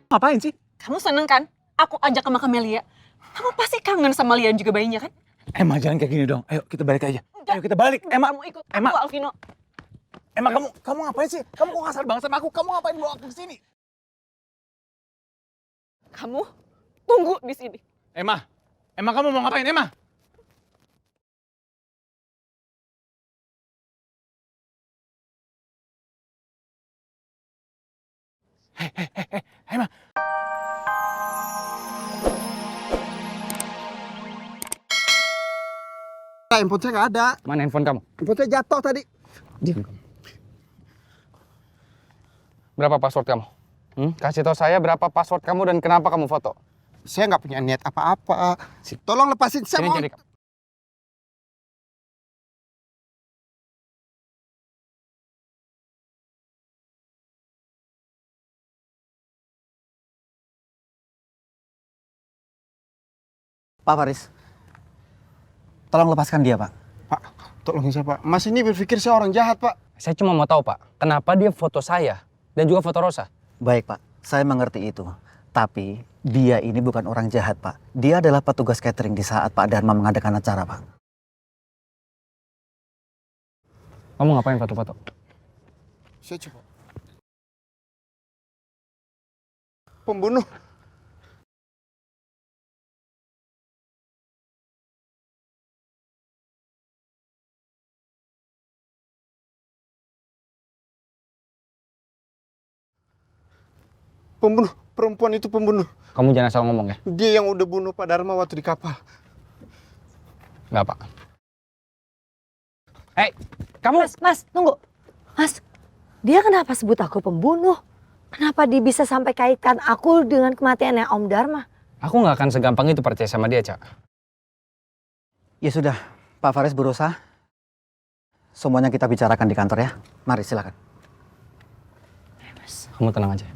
Ngapain sih? Kamu seneng kan? Aku ajak ke makam Lia. Kamu pasti kangen sama Lia dan juga bayinya kan? Emma jangan kayak gini dong. Ayo kita balik aja. Ayo kita balik. Emma, Kamu ikut Emma. aku, Alvino. Emma kamu ngapain sih? Kamu kok kasar banget sama aku? Kamu ngapain bawa aku ke sini? Kamu tunggu di sini. Emma kamu mau ngapain Emma? Emma. Handphone saya nggak ada. Mana handphone kamu? Handphone saya jatuh tadi. Berapa password kamu? Kasih tahu saya berapa password kamu dan kenapa kamu foto. Saya nggak punya niat apa-apa. Tolong lepasin saya. Sini Mau... jadi kamu. Pak Faris, tolong lepaskan dia, Pak. Pak, tolong saya Pak. Mas ini berpikir saya orang jahat Pak. Saya cuma mau tahu Pak, kenapa dia foto saya dan juga foto Rosa? Baik, Pak. Saya mengerti itu. Tapi dia ini bukan orang jahat, Pak. Dia adalah petugas catering di saat Pak Dharma mengadakan acara, Pak. Kamu ngapain foto-foto? Saya coba. Pembunuh. Pembunuh. Perempuan itu pembunuh. Kamu jangan asal ngomong ya. Dia yang udah bunuh Pak Dharma waktu di kapal. Nggak Pak. Hei, kamu... Mas, tunggu. Mas, dia kenapa sebut aku pembunuh? Kenapa dia bisa sampai kaitkan aku dengan kematiannya Om Dharma? Aku nggak akan segampang itu percaya sama dia, Cak. Ya sudah, Pak Faris berusaha. Semuanya kita bicarakan di kantor ya. Mari, silakan. Kamu tenang aja.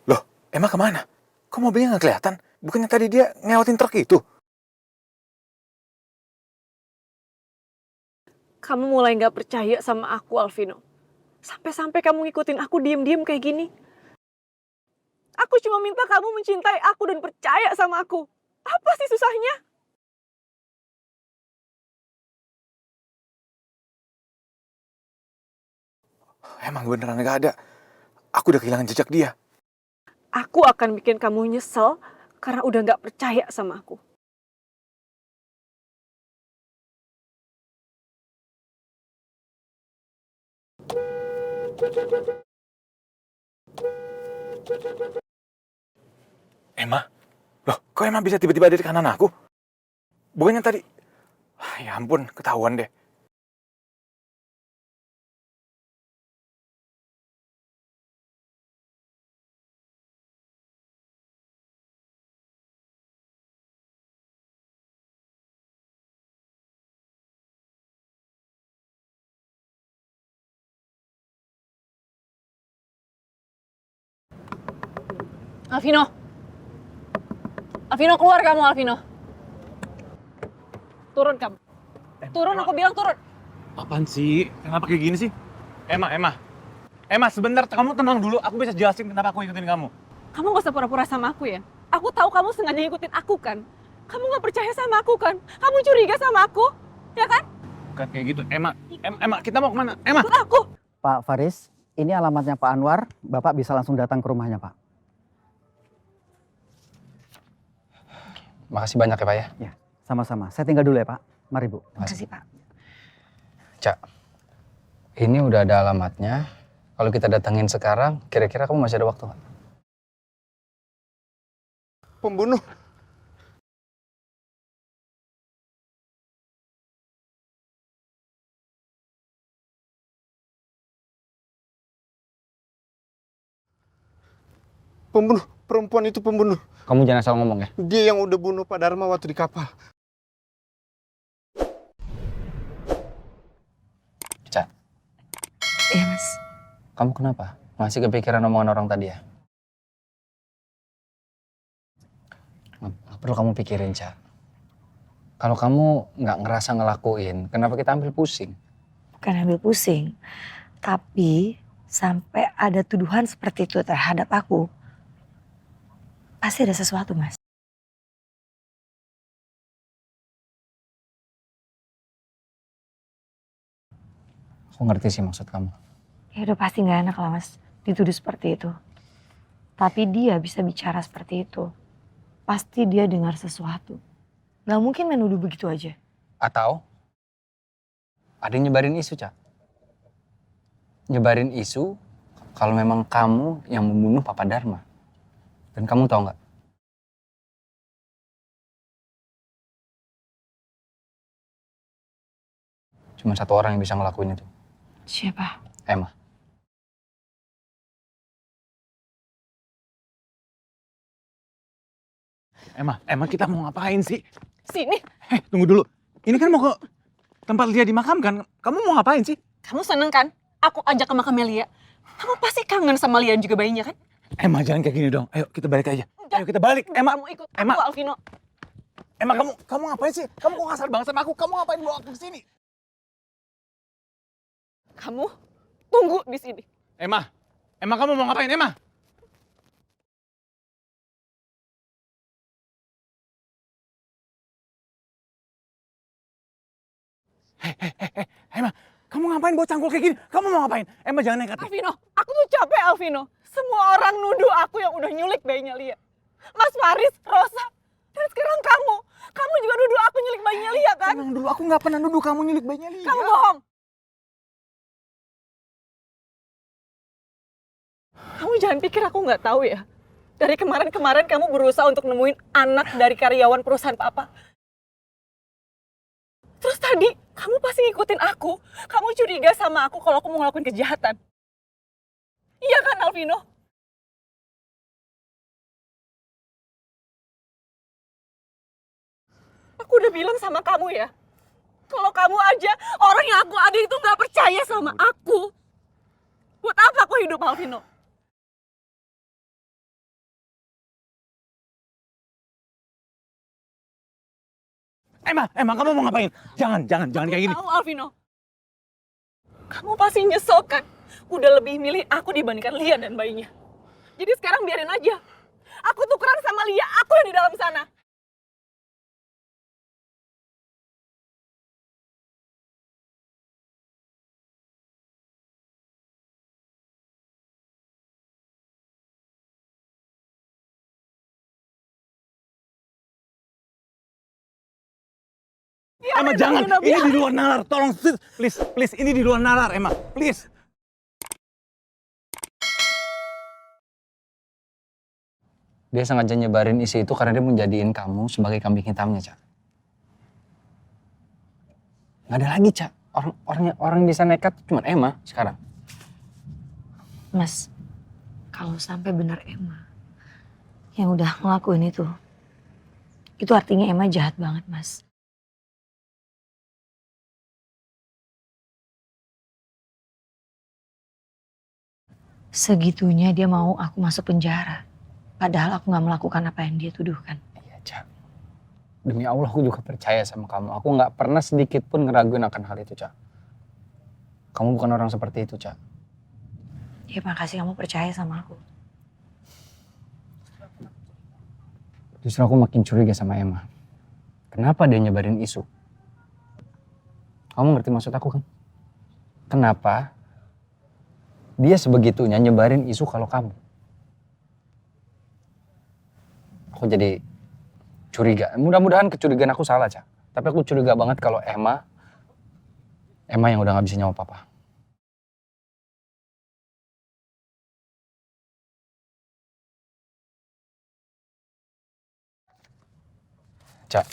Loh, Emma kemana? Kok mobilnya nggak kelihatan? Bukannya tadi dia ngelewatin truk itu? Kamu mulai nggak percaya sama aku, Alvino. Sampai-sampai kamu ngikutin aku diem-diem kayak gini. Aku cuma minta kamu mencintai aku dan percaya sama aku. Apa sih susahnya? Emang beneran nggak ada. Aku udah kehilangan jejak dia. Aku akan bikin kamu nyesel karena udah nggak percaya sama aku. Emma? Loh, kok Emma bisa tiba-tiba ada di kanan aku? Bukannya tadi... Ya ampun, ketahuan deh. Alvino. Alvino, keluar kamu, Alvino. Turun kamu. Turun, aku bilang turun. Apaan sih? Kenapa kayak gini sih? Emma, sebentar, kamu tenang dulu. Aku bisa jelasin kenapa aku ikutin kamu. Kamu gak usah pura-pura sama aku ya. Aku tahu kamu sengaja ngikutin aku kan. Kamu gak percaya sama aku kan. Kamu curiga sama aku, ya kan? Bukan kayak gitu. Emma, kita mau kemana? Emma! Ikut aku. Pak Faris, ini alamatnya Pak Anwar. Bapak bisa langsung datang ke rumahnya, Pak. Makasih banyak ya Pak ya. Ya, sama-sama. Saya tinggal dulu ya, Pak. Mari, Bu. Makasih, Pak. Cak, Ini udah ada alamatnya. Kalau kita datangin sekarang, kira-kira kamu masih ada waktu nggak? Pembunuh. Pembunuh. Perempuan itu pembunuh. Kamu jangan asal ngomong ya. Dia yang udah bunuh Pak Dharma waktu di kapal. Ca, Iya mas. kamu kenapa? Masih kepikiran omongan orang tadi ya? Nggak perlu kamu pikirin, Ca. Kalau kamu nggak ngerasa ngelakuin, kenapa kita ambil pusing? Bukan ambil pusing. Tapi sampai ada tuduhan seperti itu terhadap aku. Pasti ada sesuatu mas. Aku ngerti sih maksud kamu. Ya udah pasti nggak enak lah mas. Dituduh seperti itu. Tapi dia bisa bicara seperti itu. Pasti dia dengar sesuatu. Gak mungkin menuduh begitu aja. Atau ada yang nyebarin isu, Ca. Nyebarin isu kalau memang kamu yang membunuh Papa Dharma. Dan kamu tahu nggak? Cuma satu orang yang bisa ngelakuin itu. Siapa? Emma. Emang kita mau ngapain sih? Sini, Tunggu dulu. Ini kan mau ke tempat Lia dimakamkan. Kamu mau ngapain sih? kamu seneng kan? Aku ajak ke makamnya Lia. Kamu pasti kangen sama Lia dan juga bayinya kan? Emma jangan kayak gini dong. Ayo kita balik aja. Ayo kita balik. Emma, Kamu ikut Emma. aku, Alvino. Emma kamu ngapain sih? Kamu kok kasar banget sama aku? Kamu ngapain bawa aku ke sini? Kamu tunggu di sini. Emma kamu mau ngapain, Emma? Emma, kamu ngapain bawa cangkul kayak gini? Kamu mau ngapain? Emma jangan nekat deh. Alvino, aku tuh capek Alvino. Semua orang nuduh aku yang udah nyulik bayinya Lia. Mas Faris, Rosa, dan sekarang kamu. Kamu juga nuduh aku nyulik bayinya Lia kan? Tenang dulu, aku nggak pernah nuduh kamu nyulik bayinya Lia. Kamu bohong. Kamu jangan pikir aku nggak tahu ya. Dari kemarin-kemarin kamu berusaha untuk nemuin anak dari karyawan perusahaan papa. Terus tadi kamu pasti ngikutin aku. Kamu curiga sama aku kalau aku mau ngelakuin kejahatan. Iya kan Alvino? Aku udah bilang sama kamu ya. Kalau kamu aja orang yang aku ada itu nggak percaya sama aku. Buat apa aku hidup Alvino? Emma kamu mau ngapain? Jangan kayak gini. Tahu Alvino. Kamu pasti nyesel kan? Udah lebih milih aku dibandingkan Lia dan bayinya. Jadi sekarang biarin aja. Aku tukeran sama Lia, aku yang di dalam sana. Emma Biarin, jangan, Alvino, ini biarin. di luar nalar. Tolong, please, ini di luar nalar, Emma, please. Dia sengaja nyebarin isi itu karena dia menjadiin kamu sebagai kambing hitamnya, Ca. Nggak ada lagi, Ca. Orang yang bisa nekat cuma Emma sekarang. Mas, kalau sampai benar Emma yang udah ngelakuin itu artinya Emma jahat banget, Mas. Segitunya dia mau aku masuk penjara. Padahal aku gak melakukan apa yang dia tuduhkan. Iya, Ca. Demi Allah aku juga percaya sama kamu. Aku nggak pernah sedikit pun ngeraguin akan hal itu, Ca. Kamu bukan orang seperti itu, Ca. Ya makasih kamu percaya sama aku. Justru aku makin curiga sama Emma. Kenapa dia nyebarin isu? Kamu ngerti maksud aku kan? Kenapa dia sebegitunya nyebarin isu kalau kamu? Aku jadi curiga. Mudah-mudahan kecurigaan aku salah, Ca. Tapi aku curiga banget kalau Emma yang udah gak bisa nyawa papa. Cak,